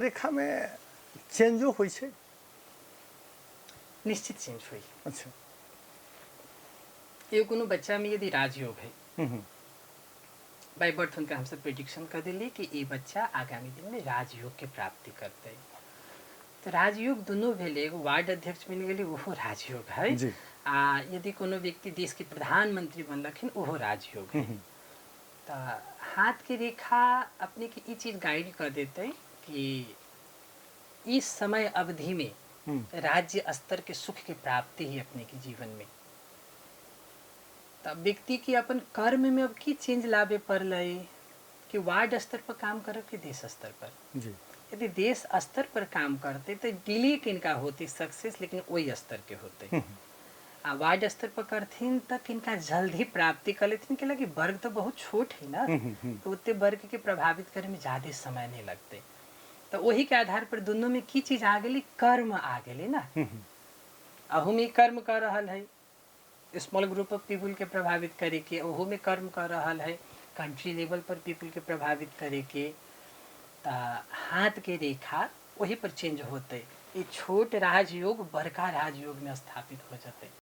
रेखा में चेंजो होइ छै। निश्चित चेंज हुई। अच्छा। ये कोनो बच्चा में यदि राजयोग है, हम्म। बाय बर्थ उनका हमसे प्रिडिक्शन कर दिली कि ये बच्चा आगामी दिन में राजयोग के प्राप्ति करते। तो राजयोग दोनों भेले, एगो वार्ड अध्यक्ष मिल गए वो राजयोग है, जी। यदि कोनो व्यक्ति देश के प्रधानमंत्री बनलखिन वो राजयोग है। तो हाथ की रेखा अपने की ये चीज गाइड कर देते कि इस समय अवधि में राज्य स्तर के सुख की प्राप्ति ही अपने के जीवन में। तब व्यक्ति की अपन कर्म में अब की चेंज लावे पड़ल कि वार्ड स्तर पर काम करब कि देश स्तर पर। जी। यदि देश स्तर पर काम करते तो डिले किनका होती सक्सेस, लेकिन वही स्तर के होते। आ वार्ड स्तर पर करथिन तो किनका जल्द ही प्राप्ति कर लेथिन के लगे वर्ग तो बहुत छोट है ना, तो उतने वर्ग के प्रभावित करे में ज़्यादा समय नहीं लगते। तो वही के आधार पर दोनों में की चीज आ गई, कर्म आ गई ना। अहू में कर्म कर रहा है, स्मॉल ग्रुप ऑफ पीपल के प्रभावित करे के, ओहो में कर्म कर रहा है कंट्री लेवल पर पीपल के प्रभावित करे के। हाथ के रेखा वही पर चेंज होते, ये छोट राजयोग बड़का राजयोग में स्थापित हो जाते।